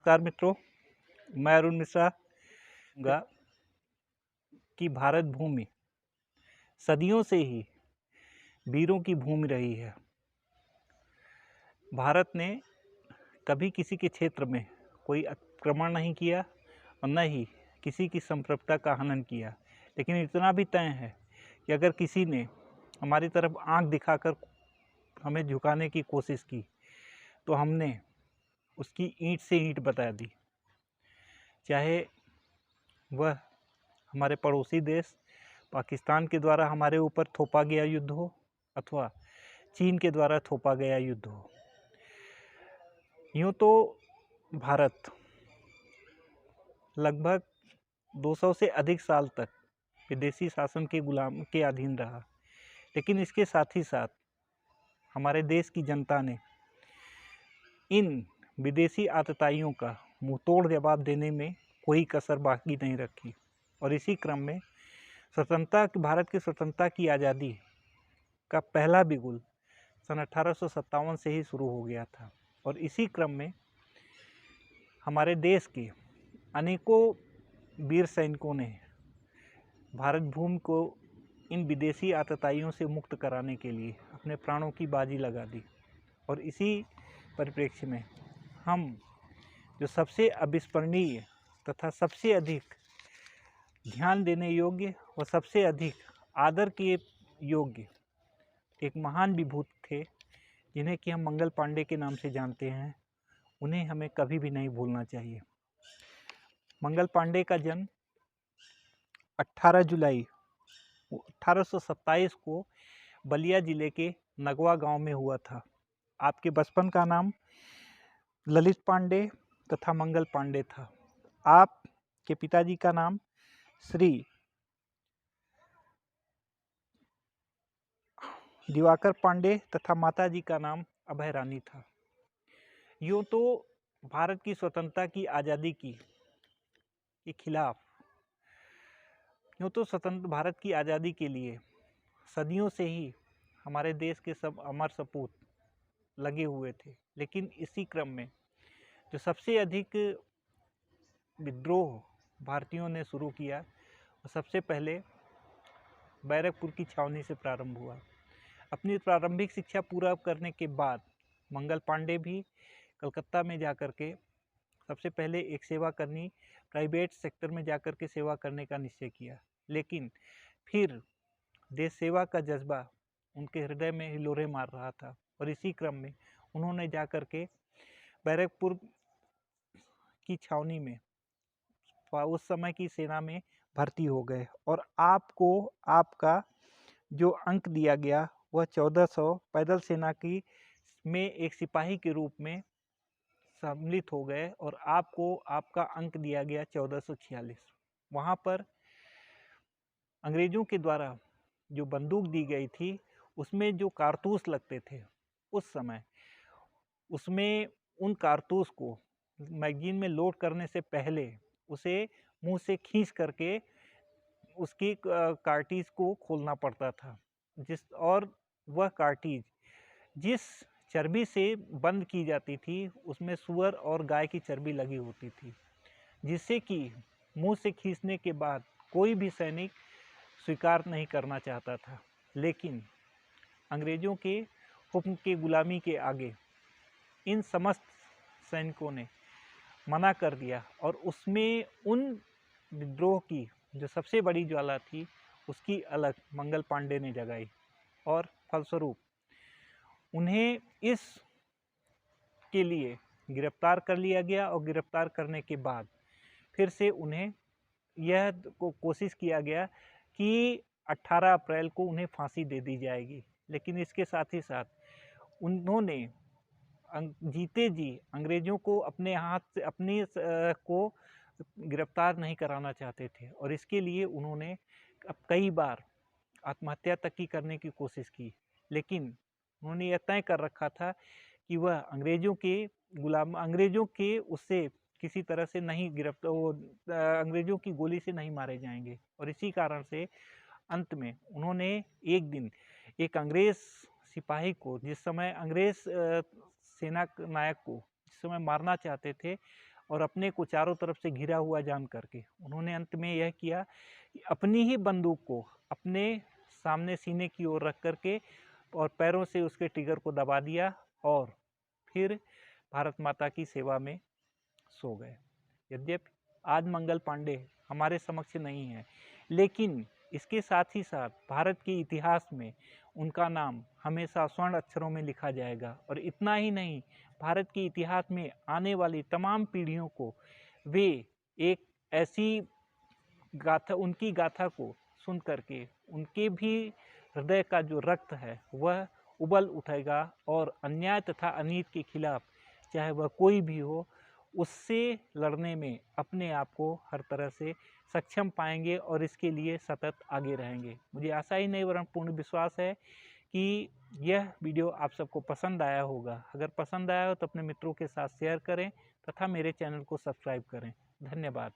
नमस्कार मित्रों, मैं अरुण मिश्रा गा कि भारत भूमि सदियों से ही वीरों की भूमि रही है। भारत ने कभी किसी के क्षेत्र में कोई आक्रमण नहीं किया और न ही किसी की संप्रभुता का हनन किया, लेकिन इतना भी तय है कि अगर किसी ने हमारी तरफ आंख दिखाकर हमें झुकाने की कोशिश की तो हमने उसकी ईंट से ईंट बता दी, चाहे वह हमारे पड़ोसी देश पाकिस्तान के द्वारा हमारे ऊपर थोपा गया युद्ध हो अथवा चीन के द्वारा थोपा गया युद्ध हो। यूँ तो भारत लगभग 200 से अधिक साल तक विदेशी शासन के गुलाम के अधीन रहा, लेकिन इसके साथ ही साथ हमारे देश की जनता ने इन विदेशी आतताइयों का मुंहतोड़ जवाब देने में कोई कसर बाकी नहीं रखी और इसी क्रम में भारत की स्वतंत्रता की आज़ादी का पहला बिगुल सन 1857 से ही शुरू हो गया था और इसी क्रम में हमारे देश के अनेकों वीर सैनिकों ने भारत भूमि को इन विदेशी आतताइयों से मुक्त कराने के लिए अपने प्राणों की बाजी लगा दी। और इसी परिप्रेक्ष्य में हम जो सबसे अविस्मरणीय तथा सबसे अधिक ध्यान देने योग्य व सबसे अधिक आदर के योग्य एक महान विभूति थे, जिन्हें कि हम मंगल पांडे के नाम से जानते हैं, उन्हें हमें कभी भी नहीं भूलना चाहिए। मंगल पांडे का जन्म 18 जुलाई 1827 को बलिया जिले के नगवा गांव में हुआ था। आपके बचपन का नाम ललित पांडे तथा मंगल पांडे था। आपके पिताजी का नाम श्री दिवाकर पांडे तथा माताजी का नाम अभय रानी था। यूँ तो भारत की स्वतंत्रता की आज़ादी के खिलाफ स्वतंत्र भारत की आज़ादी के लिए सदियों से ही हमारे देश के सब अमर सपूत लगे हुए थे, लेकिन इसी क्रम में जो सबसे अधिक विद्रोह भारतीयों ने शुरू किया वो सबसे पहले बैरकपुर की छावनी से प्रारंभ हुआ। अपनी प्रारंभिक शिक्षा पूरा करने के बाद मंगल पांडे भी कलकत्ता में जाकर के सबसे पहले एक सेवा करनी प्राइवेट सेक्टर में जाकर के सेवा करने का निश्चय किया, लेकिन फिर देश सेवा का जज्बा उनके हृदय में हिलोरे मार रहा था और इसी क्रम में उन्होंने जाकर के बैरकपुर की छावनी में उस समय की सेना में भर्ती हो गए और आपको आपका जो अंक दिया गया वह 1400 पैदल सेना की में एक सिपाही के रूप में सम्मिलित हो गए और आपको आपका अंक दिया गया 1446। वहाँ पर अंग्रेज़ों के द्वारा जो बंदूक दी गई थी उसमें जो कारतूस लगते थे उस समय, उसमें उन कारतूस को मैगजीन में लोड करने से पहले उसे मुंह से खींच करके उसकी कार्टिज को खोलना पड़ता था, और वह कार्टिज जिस चर्बी से बंद की जाती थी उसमें सूअर और गाय की चर्बी लगी होती थी, जिससे कि मुंह से खींचने के बाद कोई भी सैनिक स्वीकार नहीं करना चाहता था। लेकिन अंग्रेज़ों के हुक्म की गुलामी के आगे इन समस्त सैनिकों ने मना कर दिया और उसमें उन विद्रोह की जो सबसे बड़ी ज्वाला थी उसकी अलग मंगल पांडे ने जगाई और फलस्वरूप उन्हें इस के लिए गिरफ्तार कर लिया गया और गिरफ्तार करने के बाद फिर से उन्हें यह कोशिश किया गया कि 18 अप्रैल को उन्हें फांसी दे दी जाएगी, लेकिन इसके साथ ही साथ उन्होंने जीते जी अंग्रेज़ों को अपने हाथ से अपने को गिरफ्तार नहीं कराना चाहते थे और इसके लिए उन्होंने अब कई बार आत्महत्या तक की करने की कोशिश की, लेकिन उन्होंने यह तय कर रखा था कि वह अंग्रेज़ों के उससे किसी तरह से नहीं अंग्रेज़ों की गोली से नहीं मारे जाएंगे। और इसी कारण से अंत में उन्होंने एक दिन एक अंग्रेज़ सिपाही को, जिस समय अंग्रेज़ सेना नायक को जिस समय मारना चाहते थे और अपने को चारों तरफ से घिरा हुआ जान करके उन्होंने अंत में यह किया कि अपनी ही बंदूक को अपने सामने सीने की ओर रख करके और पैरों से उसके ट्रिगर को दबा दिया और फिर भारत माता की सेवा में सो गए। यद्यपि आज मंगल पांडे हमारे समक्ष नहीं है, लेकिन इसके साथ ही साथ भारत के इतिहास में उनका नाम हमेशा स्वर्ण अक्षरों में लिखा जाएगा। और इतना ही नहीं, भारत के इतिहास में आने वाली तमाम पीढ़ियों को वे एक ऐसी गाथा, उनकी गाथा को सुन करके उनके भी हृदय का जो रक्त है वह उबल उठेगा और अन्याय तथा अनीति के खिलाफ चाहे वह कोई भी हो, उससे लड़ने में अपने आप को हर तरह से सक्षम पाएंगे और इसके लिए सतत आगे रहेंगे। मुझे आशा ही नहीं वरन पूर्ण विश्वास है कि यह वीडियो आप सबको पसंद आया होगा। अगर पसंद आया हो तो अपने मित्रों के साथ शेयर करें तथा मेरे चैनल को सब्सक्राइब करें। धन्यवाद।